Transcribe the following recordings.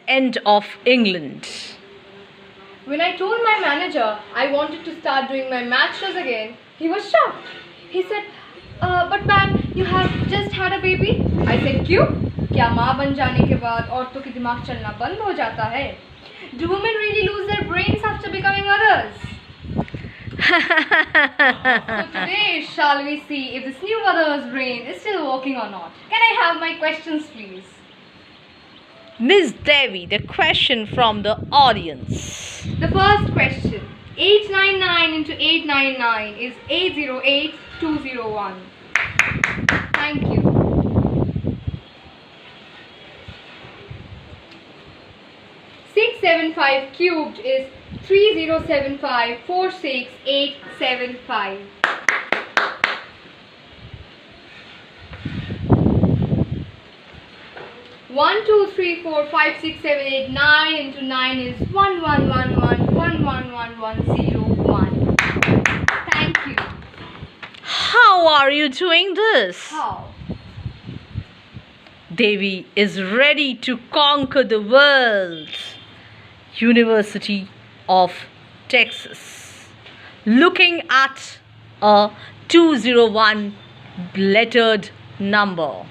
end of England. When I told my manager I wanted to start doing my math shows again, he was shocked. He said, but ma'am, you have just had a baby? I said, क्यों? क्या माँ बन जाने के बाद औरतों की दिमाग चलना बंद हो जाता है? Do women really lose their brains after becoming mothers? So today, shall we see if this new mother's brain is still working or not? Can I have my questions, please? Miss Devi, the question from the audience. The first question. 899 into 899 is 808201. Thank you. Six 7 5 cubed is 307546875. 1 2 3 4 5 6 7 8 9 into 9 is 11111101. Thank you. How are you doing this? How? Devi is ready to conquer the world. University of Texas. Looking at a 201 lettered number.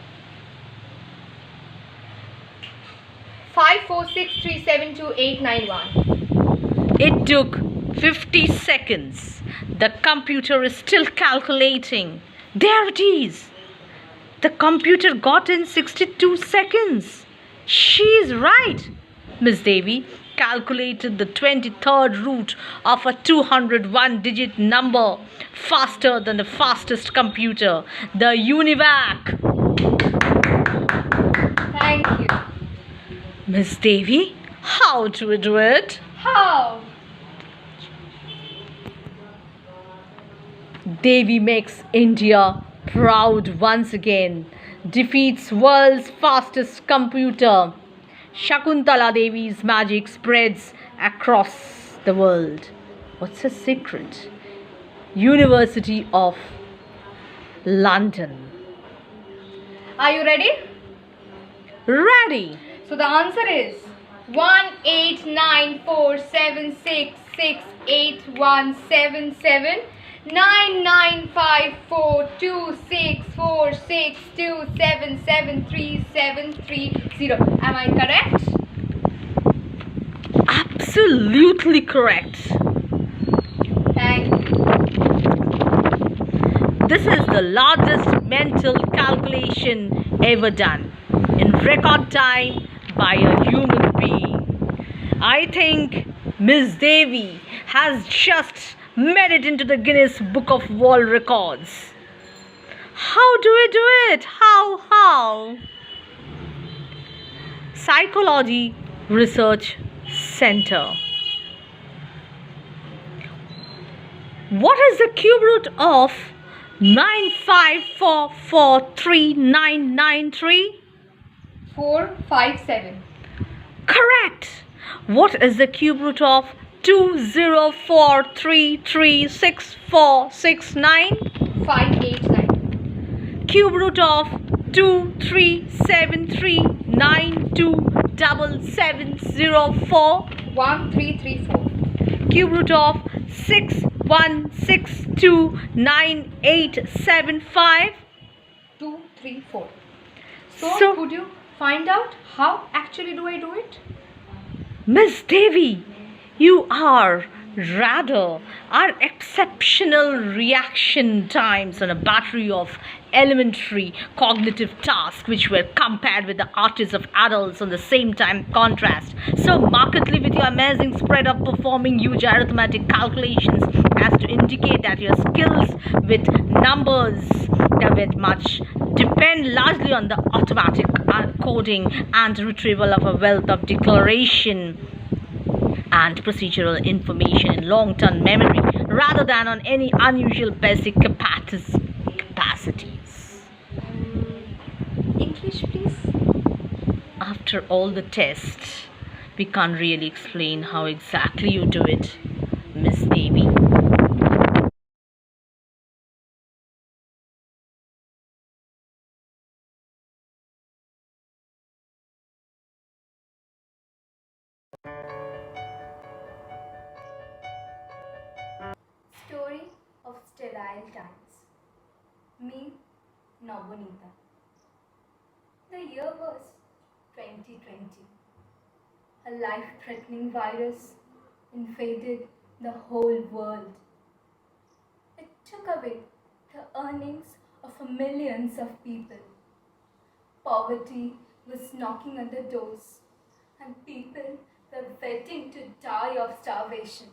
546372891. It took 50 seconds. The computer is still calculating. There it is. The computer got in 62 seconds. She's right. Miss Devi calculated the 23rd root of a 201-digit number faster than the fastest computer, the UNIVAC. Thank you. Miss Devi, how do we do it? How? Devi makes India proud once again. Defeats world's fastest computer. Shakuntala Devi's magic spreads across the world. What's her secret? University of London. Are you ready? Ready. So the answer is 189476681779954264627737330. Am I correct? Absolutely correct. Thank you. This is the largest mental calculation ever done in record time by a human being. I think Miss Devi has just made it into the Guinness Book of World Records. How do we do it? How? Psychology Research Center. What is the cube root of 954439993? 457. Correct. What is the cube root of 204336469? 589. Cube root of 2373927704? 1334. Cube root of 61629875? 234. So- So could you find out how actually do I do it? Miss Devi, you are rather our exceptional reaction times on a battery of elementary cognitive tasks which were compared with the artists of adults on the same time contrast. So markedly with your amazing spread of performing huge arithmetic calculations as to indicate that your skills with numbers with much depend largely on the automatic coding and retrieval of a wealth of declaration and procedural information in long-term memory rather than on any unusual basic capacities. English, please. After all the tests, we can't really explain how exactly you do it, Miss Devi. fragile times. Me, Nobonita. The year was 2020. A life-threatening virus invaded the whole world. It took away the earnings of millions of people. Poverty was knocking on the doors, and people were waiting to die of starvation.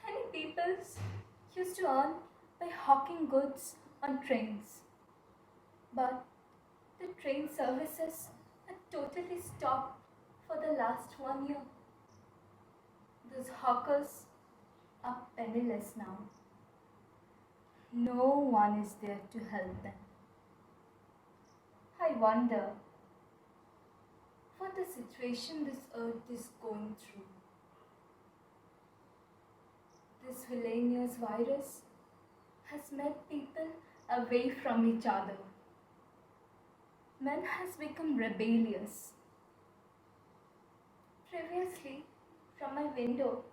Many people used to earn by hawking goods on trains. But the train services had totally stopped for the last 1 year. Those hawkers are penniless now. No one is there to help them. I wonder what the situation this earth is going through. This villainous virus has made people away from each other. Man has become rebellious. Previously, from my window,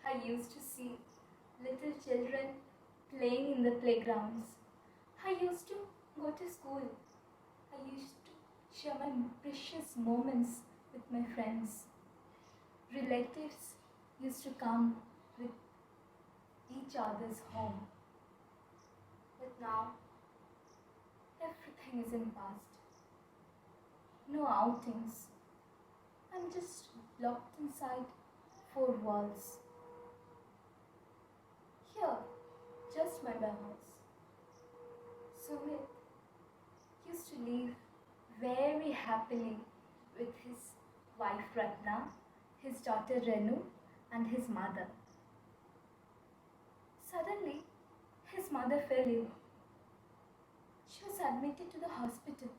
I used to see little children playing in the playgrounds. I used to go to school. I used to share my precious moments with my friends. Relatives used to come with each other's home. But now, everything is in past. No outings. I'm just locked inside 4 walls. Here, just my house. Sumit used to live very happily with his wife Ratna, his daughter Renu, and his mother. Suddenly, his mother fell ill. She was admitted to the hospital.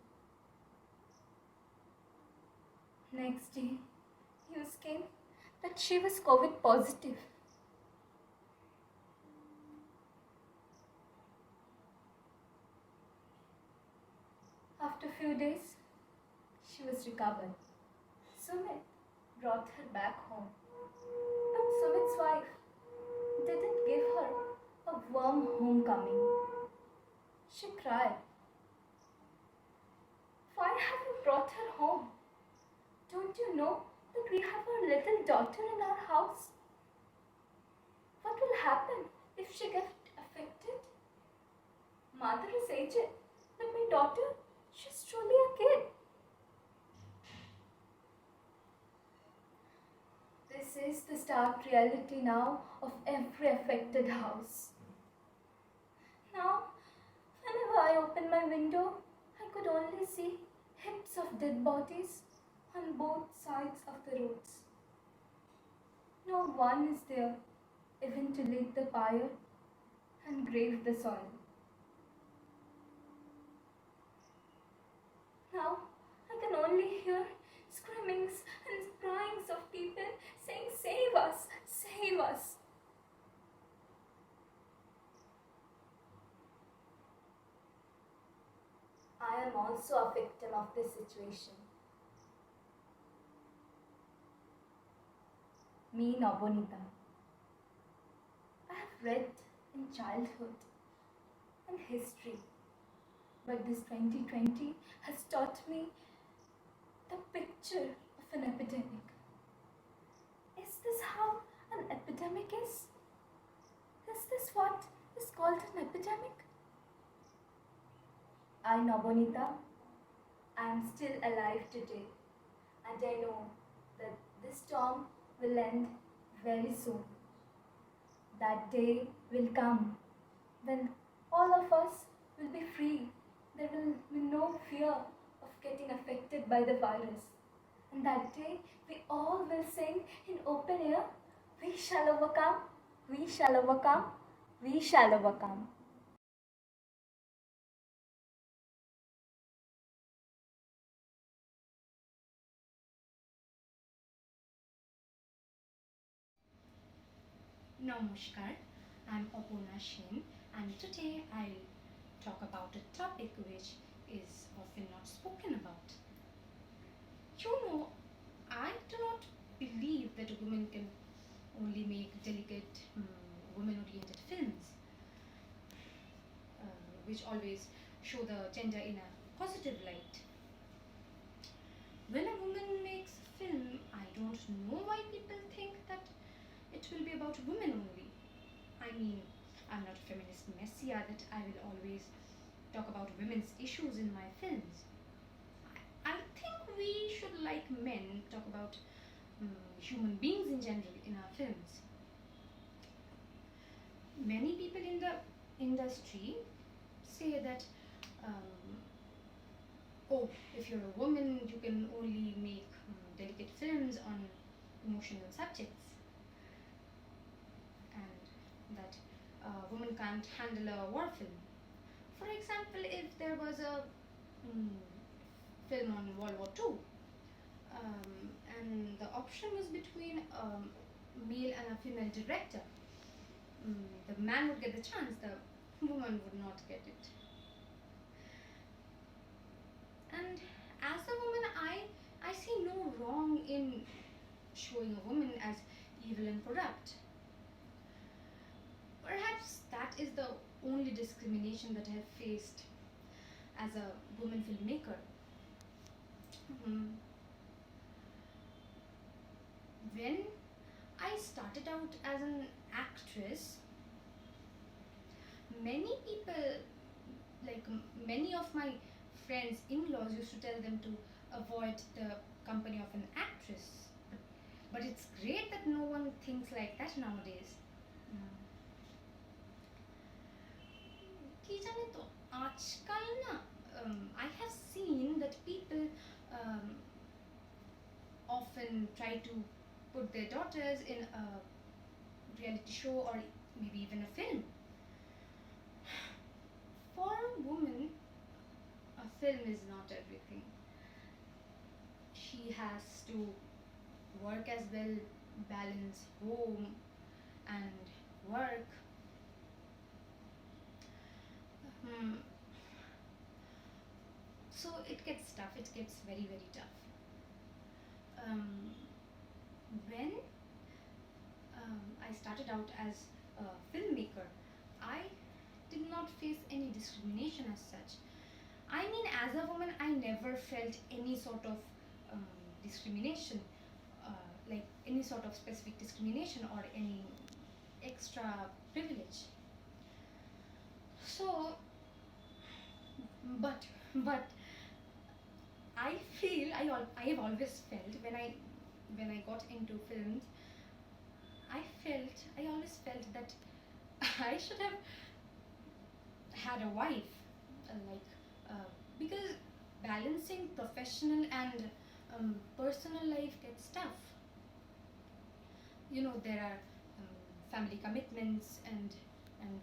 Next day, news came that she was COVID positive. After a few days, she was recovered. Sumit brought her back home. But Sumit's wife didn't give her a warm homecoming. She cried. Why have you brought her home? Don't you know that we have our little daughter in our house? What will happen if she gets affected? Mother is aged, but my daughter, she's truly a kid. This is the stark reality now of every affected house. Now, whenever I open my window, I could only see heaps of dead bodies on both sides of the roads. No one is there even to lit the fire and grave the soil. Now I can only hear screamings and cryings of people saying, "Save us! Save us!" I am also a victim of this situation. Me, Nobonita. I have read in childhood and history, but this 2020 has taught me the picture of an epidemic. Is this how an epidemic is? Is this what is called an epidemic? I, Nobonita, I am still alive today, and I know that this storm will end very soon. That day will come when all of us will be free. There will be no fear of getting affected by the virus. And that day we all will sing in open air, "We shall overcome, we shall overcome, we shall overcome." Namaskar, I'm Apurna Shin, and today I'll talk about a topic which is often not spoken about. You know, I do not believe that a woman can only make delicate, woman oriented films. which always show the gender in a positive light. When a woman makes a film, I don't know why people think that it will be about women only. I mean, I'm not a feminist messiah that I will always talk about women's issues in my films. I think we should, like men, talk about human beings in general in our films. Many people in the industry say that, oh, if you're a woman, you can only make delicate films on emotional subjects, and that a woman can't handle a war film. For example, if there was a film on World War II, and the option was between a male and a female director, the man would get the chance, the woman would not get it. And as a woman, I see no wrong in showing a woman as evil and corrupt. Perhaps that is the only discrimination that I have faced as a woman filmmaker. When I started out as an actress, many people, like many of my friends' in-laws, used to tell them to avoid the company of an actress. But it's great that no one thinks like that nowadays. কি জানে তো আজকাল না I have seen that people often try to put their daughters in a reality show or maybe even a film. For a woman, a film is not everything. She has to work as well, balance home and work. So it gets tough, it gets very, very tough. When I started out as a filmmaker, I did not face any discrimination as such. I mean, as a woman, I never felt any sort of discrimination, like any sort of specific discrimination or any extra privilege. So, but I feel I have always felt when I got into films, I always felt that I should have had a wife, because balancing professional and personal life gets tough. You know, there are family commitments and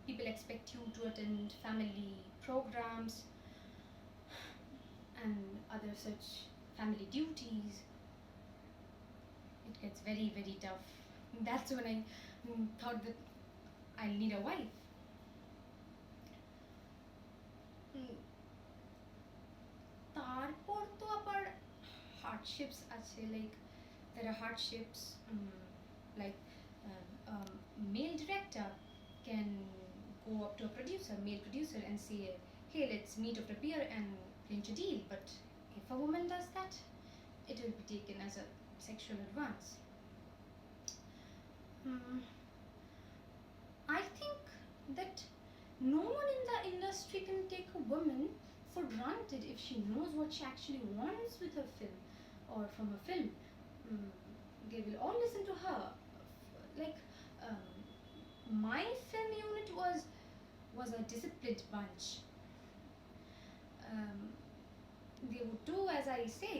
people expect you to attend family programs and other such family duties. It gets very, very tough. That's when I thought that I'll need a wife. তারপর তো আবার hardships আছে, like there are hardships, like male director can go up to a male producer and say, hey, let's meet up a beer and clinch a deal. But if a woman does that, it will be taken as a sexual advance. I think that no one in the industry can take a woman for granted if she knows what she actually wants with her film or from a film. They will all listen to her. Like my film unit was a disciplined bunch. They would do as I say.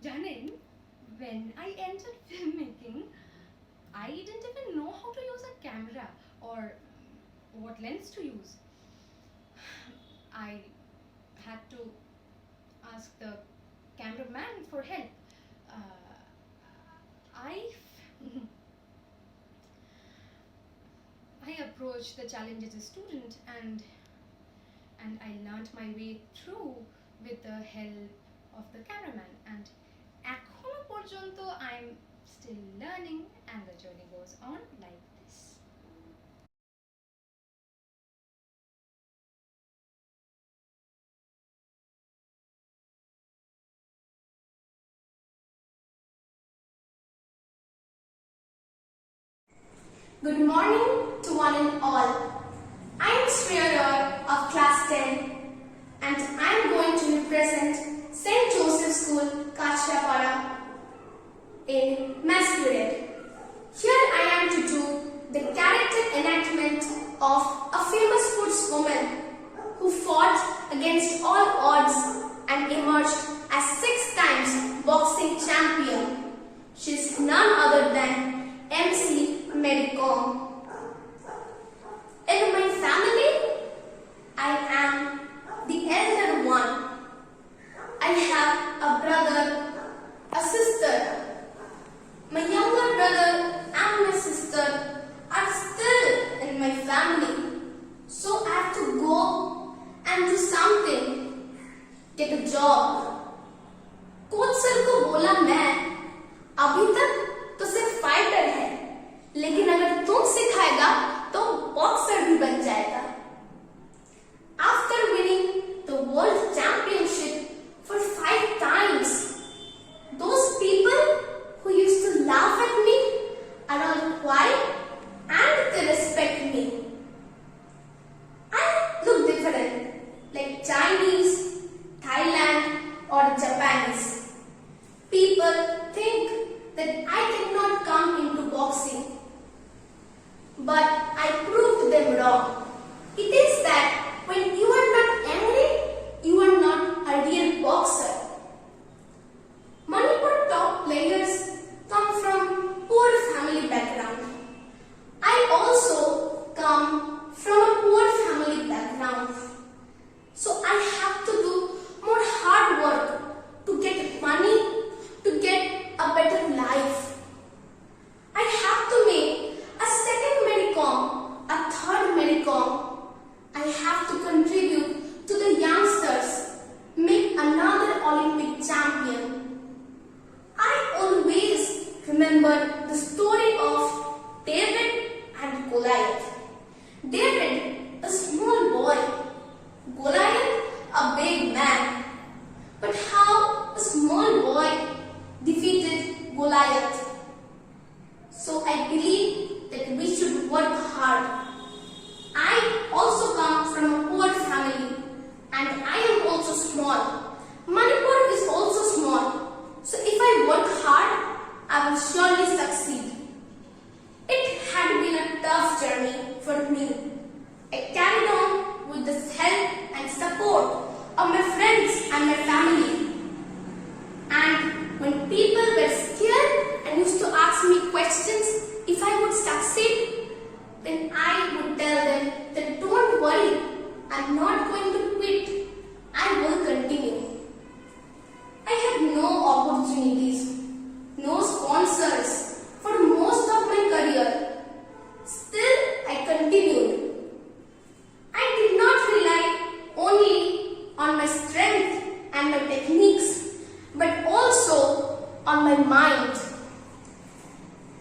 Janin, when I entered filmmaking, I didn't even know how to use a camera or what lens to use. I had to ask the cameraman for help. I approached the challenge as a student and I learned my way through with the help of the cameraman, and এখনো পর্যন্ত I'm still learning and the journey goes on like Good morning to one and all. I am Shreya of class 10 and I am going to represent St. Joseph's School, Kachrapada in Masquerade. Here I am to do the character enactment of a famous sportswoman who fought against all odds and emerged as 6 times boxing champion. She is none other than MC Medicom. In my family, I am the elder one. I have a brother, a sister. My younger brother and my sister are still in my family. So I have to go and do something, get a job. Coach sir को बोला मैं, अभी तक तो सिर्फ fighter है, लेकिन अगर तुम सिखाएगा तो बॉक्सर भी बन जाएगा. After winning the world championship for 5 times, those people who used to laugh at me are all quiet and they respect me. I look different, like Chinese, Thailand or Japanese. People think that I cannot come into boxing, but I proved them wrong. It is that when you are not angry, you are not a real boxer. Manipur top players come from poor family background. I also come from a poor family background. So I have to do more hard work to get money, to get a better life. I have to make a second Medicom, a third Medicom. I have to contribute to the youngsters, make another Olympic champion. I always remember the story of David and Goliath. David, a small boy. Goliath, a big man. But how a small boy defeated Goliath? So I believe that we should work hard. I also come from a poor family and I am also small. Manipur is also small. So if I work hard, I will surely succeed. It had been a tough journey for me. I carried on with the help and support of my friends and my family. And when people were scared and used to ask me questions if I would succeed, then I would tell them that don't worry, I'm not going to quit. I will continue. I had no opportunities, no sponsors for most of my career. Still, I continued. I did not rely only on my strength and my techniques, but also on my mind.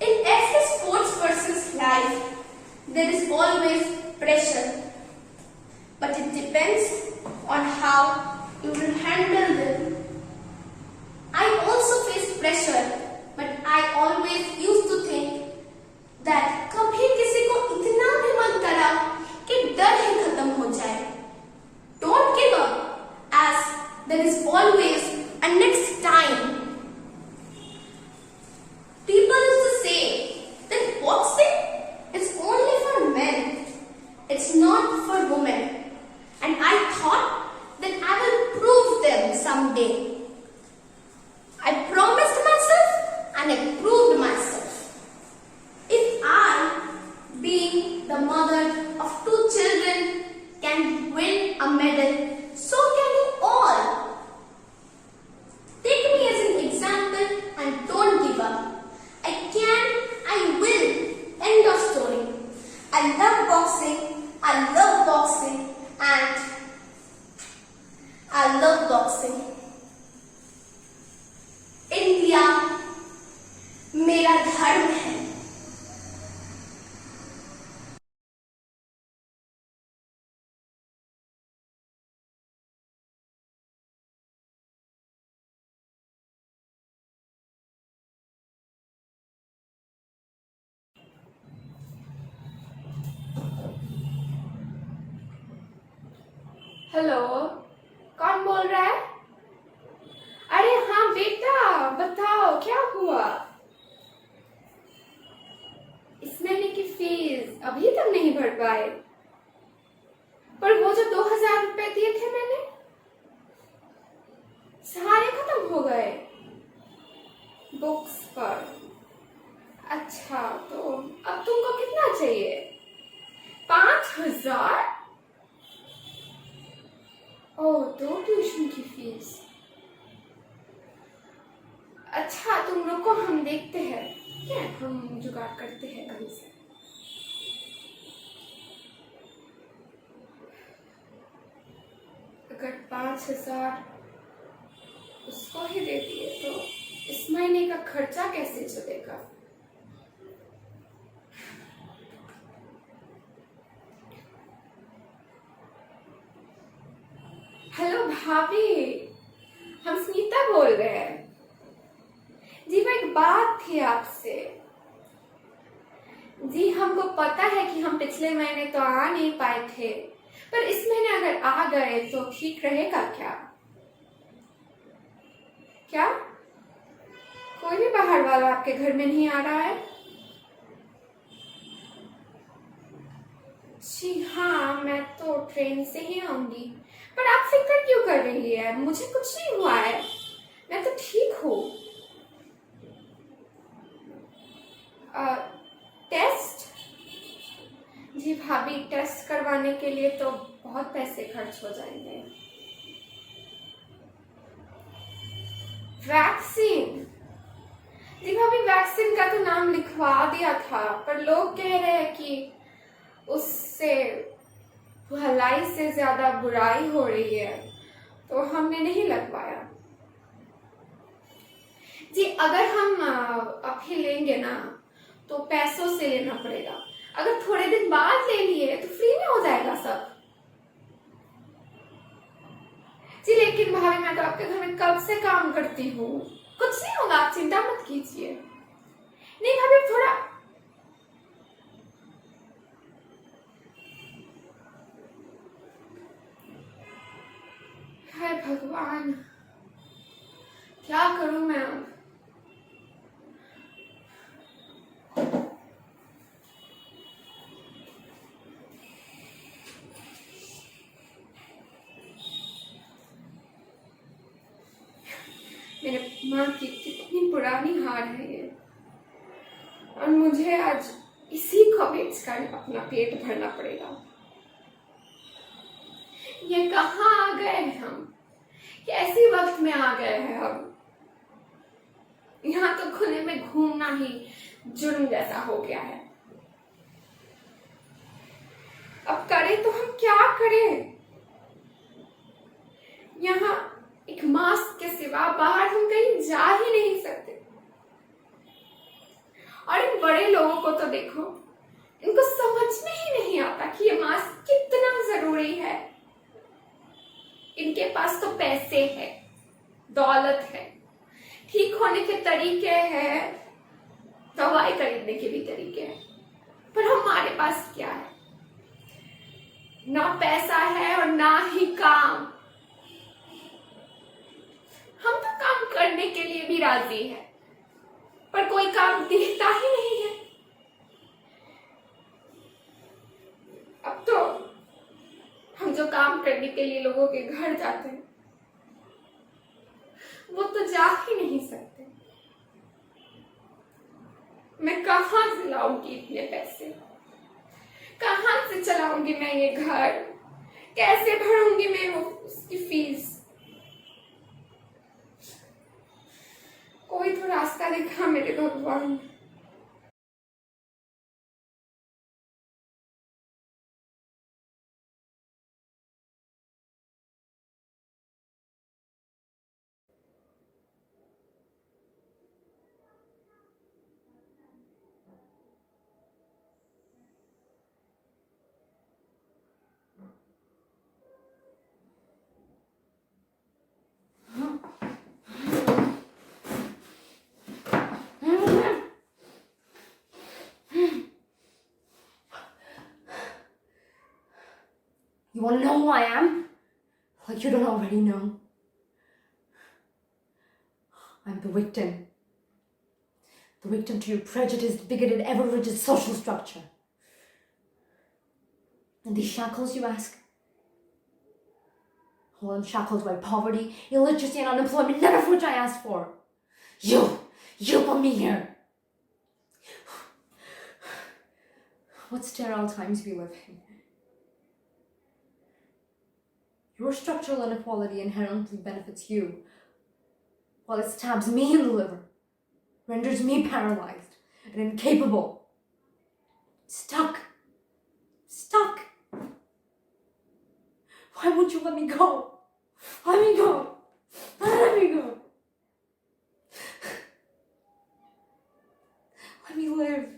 In every sports person's life, there is always pressure, but it depends on how you will handle them. I also face pressure, but I always used to think that कभी किसी को इतना भी मत डराओ कि डर ही खत्म हो जाए. Don't give up, as there is always a next time. People used to say that boxing is only for men. It's not for women. And I thought that I will prove them someday. I promised myself and I proved myself. If I, being the mother of 2 children, can win a medal, so can you all. Take me as an example and don't give up. I can, I will. End of story. I love boxing, and I love boxing. India मेरा धर्म है. Hello, कौन बोल रहा है? अरे हाँ बेटा, बताओ क्या हुआ? इस महीने की फीस अभी तक नहीं भर पाए, पर वो जो 2000 रुपए दिए थे मैंने, सारे खत्म हो गए बुक्स पर। अच्छा, तो अब तुमको कितना चाहिए? 5000? ओह, 2 ट्यूशन की फीस। अच्छा, तुम रुको, हम देखते हैं, क्या हम जुगाड़ करते हैं कहीं से। अगर 5000 उसको ही दे दिए तो इस महीने का खर्चा कैसे चलेगा? हेलो भाभी, हम स्मिता बोल रहे हैं जी। वो एक बात थी आपसे जी। हमको पता है कि हम पिछले महीने तो आ नहीं पाए थे, पर इस महीने अगर आ गए तो ठीक रहेगा क्या? क्या कोई भी बाहर वाला आपके घर में नहीं आ रहा है? जी हाँ, मैं तो ट्रेन से ही आऊंगी। पर आप फिक्र क्यों कर रही है? मुझे कुछ नहीं हुआ है, मैं तो ठीक हूँ। टेस्ट? जी भाभी, टेस्ट करवाने के लिए तो बहुत पैसे खर्च हो जाएंगे। वैक्सीन? जी भाभी, वैक्सीन का तो नाम लिखवा दिया था, पर लोग कह रहे हैं कि उससे भलाई से ज्यादा बुराई हो रही है, तो हमने नहीं लगवाया। जी अगर हम अभी लेंगे ना तो पैसों से लेना पड़ेगा, अगर थोड़े दिन बाद ले लिए तो फ्री में हो जाएगा सब। जी लेकिन भाभी, मैं तो आपके घर में कब से काम करती हूँ, कुछ नहीं होगा, आप चिंता मत कीजिए। नहीं भाभी, थोड़ा है भगवान, क्या करूं मैं अब? मेरे माँ की कितनी पुरानी हार है ये, और मुझे आज इसी को बेचकर अपना पेट भरना पड़ेगा। ये कहाँ आ गए हम? कैसी वक्त में आ गए हैं हम? यहाँ तो खुले में घूमना ही जुर्म जैसा हो गया है। अब करें तो हम क्या करें? यहाँ एक मास्क के सिवा बाहर हम कहीं जा ही नहीं सकते। और इन बड़े लोगों को तो देखो, इनको समझ में ही नहीं आता कि ये मास्क कितना जरूरी है। इनके पास तो पैसे है, दौलत है, ठीक होने के तरीके हैं, दवाई खरीदने के भी तरीके हैं, पर हमारे पास क्या है? ना पैसा है और ना ही काम। हम तो काम करने के लिए भी राजी हैं, पर कोई काम देता ही नहीं है। अब तो हम जो काम करने के लिए लोगों के घर जाते हैं, वो तो जा ही नहीं सकते। मैं कहाँ से लाऊंगी इतने पैसे? कहाँ से चलाऊंगी मैं ये घर? कैसे भरूंगी मैं वो उसकी फीस? कोई तो रास्ता दिखा मेरे भगवान। You want to know who I am? Like you don't already know. I'm the victim. The victim to your prejudiced, bigoted, ever-rigid social structure. And these shackles, you ask? Well, I'm shackled by poverty, illiteracy, and unemployment, none of which I asked for. You put me here. What sterile times we live in. Your structural inequality inherently benefits you, while it stabs me in the liver, renders me paralyzed and incapable. Stuck. Why won't you let me go? Let me go. Let me go. Let me live.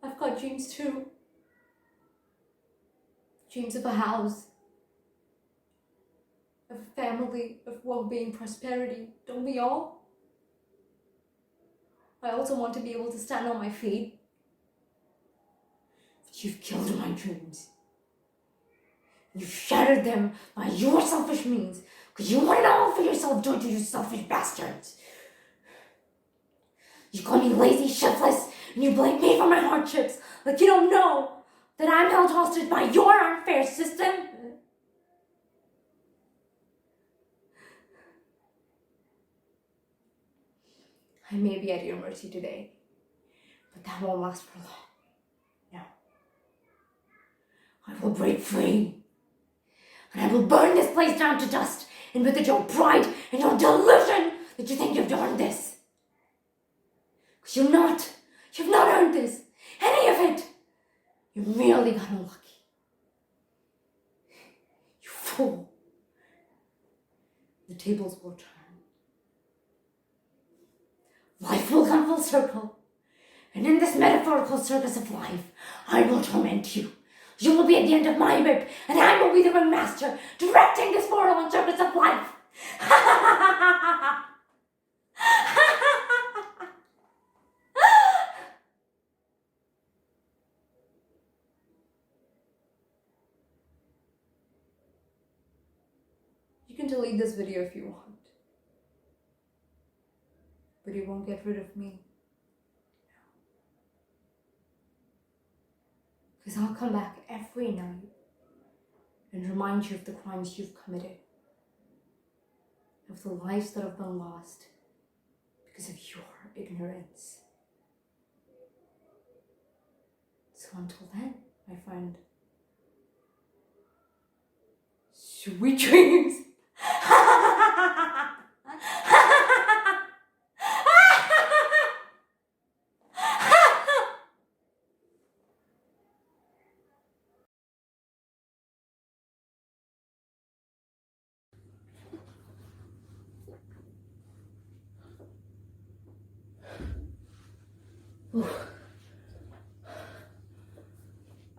I've got dreams too. Dreams of a house, of a family, of well-being, prosperity. Don't we all? I also want to be able to stand on my feet. But you've killed my dreams. You shattered them by your selfish means, because you want it all for yourself, don't you selfish bastards? You call me lazy, shiftless, and you blame me for my hardships, like you don't know that I'm held hostage by your unfair system. I may be at your mercy today, but that won't last for long. No. I will break free. And I will burn this place down to dust, and with it your pride and your delusion that you think you've earned this. Because you've not earned this, any of it. You merely got unlucky. You fool. The tables will turn. Life will come full circle, and in this metaphorical circus of life, I will torment you. You will be at the end of my whip, and I will be the ringmaster, directing this mortal and circus of life. You can delete this video if you want, but you won't get rid of me. Because I'll come back every night and remind you of the crimes you've committed, of the lives that have been lost because of your ignorance. So until then, my friend, sweet dreams.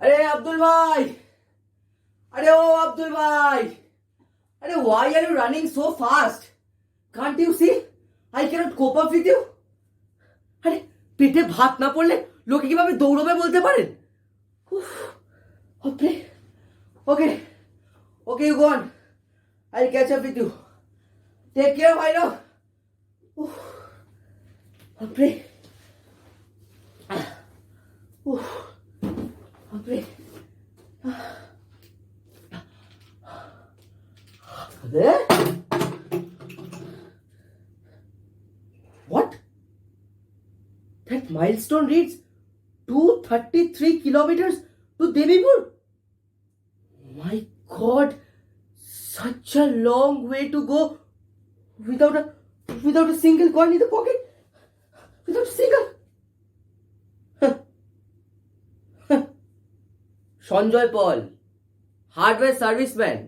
अरे अब्दुल भाई, अरे ओ अब्दुल भाई, अरे why are you running so fast? Can't you see? I cannot cope up with you. আরে পেটে ভাত না পড়লে লোকে কিভাবে দৌড়বে বলতে পারেন? Okay, okay, you go on. I'll catch up with you. Take care, bhai log. Apre. Apre. There? What? That milestone reads 233 kilometers to Devipur. My God, such a long way to go without a single coin in the pocket. Without a single. Sanjoy Paul, hardware serviceman,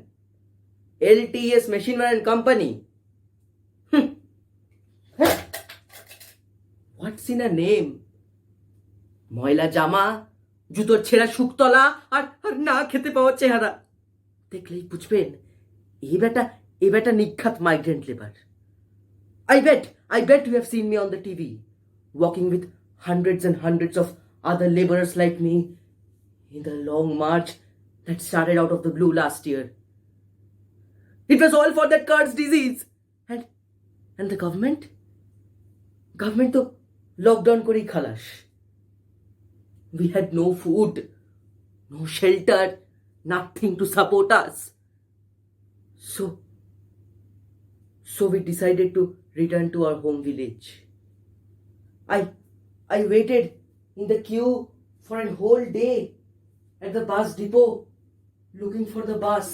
LTS Machinery and Company. What's in a name? ময়লা জামা, জুতোর ছেঁড়া শুকতলা আর না খেতে পাওয়া চেহারা দেখলেই বুঝবেন এই বেটা নিখাত migrant labour. I bet you have seen me on the TV walking with hundreds and hundreds of other laborers like me in the long march that started out of the blue last year. It was all for that cursed disease. And the government to lockdown kori khalas. We had no food, no shelter, nothing to support us. So we decided to return to our home village. I waited in the queue for a whole day at the bus depot looking for the bus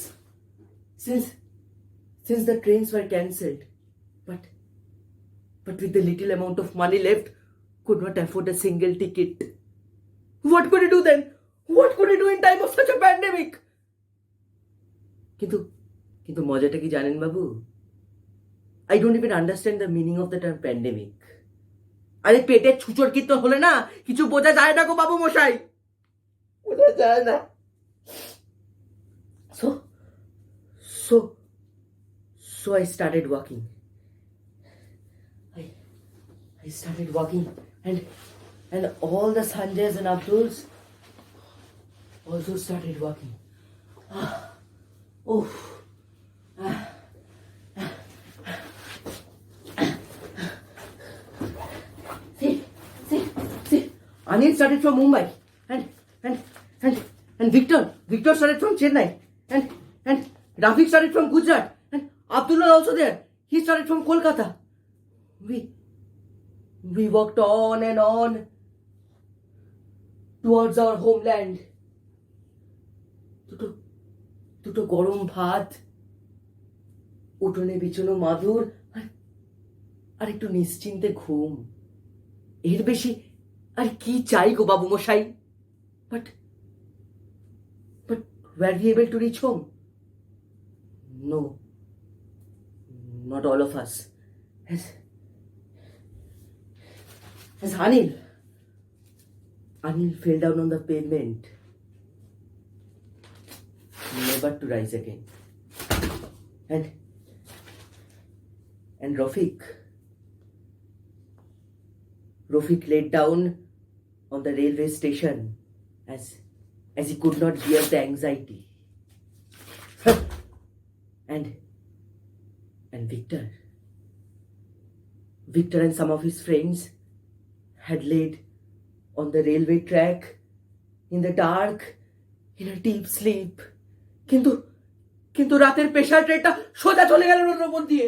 since the trains were cancelled. But with the little amount of money left, could not afford a single ticket. What could I do then? What could I do in time of such a pandemic? কিন্তু মজাটা কি জানেন বাবু? I don't even understand the meaning of the term pandemic. আরে পেটের ছুচোর কীর্তন হলে না কিছু বোঝা যায় না গো বাবু মশাই, বোঝা যায় না। So I started walking. I started walking and all the Sanjays and Abduls also started walking. See. Anil started from Mumbai and Victor started from Chennai and Rafiq started from Gujarat and Abdullah also there. He started from Kolkata. We walked on and on towards our homeland. দুটো গরম ভাত, উঠোনে বিছানো মাদুর আর একটু নিশ্চিন্তে ঘুম, এর বেশি আর কি চাই গো বাবু মশাই? But were we able to reach home? No, not all of us. As Anil fell down on the pavement, never to rise again. And Rafiq laid down on the railway station as he could not bear the anxiety. And Victor and some of his friends had laid on the railway track in the dark in a deep sleep. কিন্তু রাতের পেশার ট্রেনটা সোজা চলে গেল ওর উপর দিয়ে।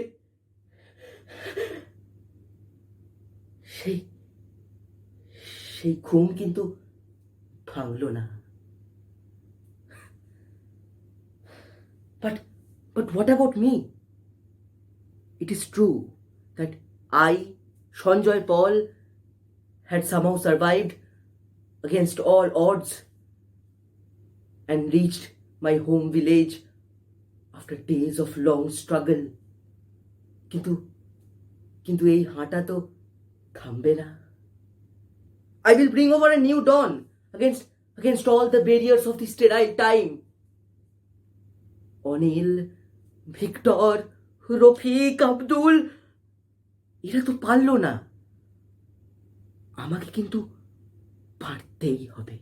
সেই ঘুম কিন্তু ভাঙলো না। But what about me? It is true that I, Sanjoy Paul, had somehow survived against all odds and reached my home village after days of long struggle. কিন্তু এই হাঁটা তো থামবে না। I will bring over a new dawn against all the barriers of the sterile time. Anil, Victor, Rafiq, Abdul, এরা তো পারলো না, আমাকে কিন্তু পারতেই হবে।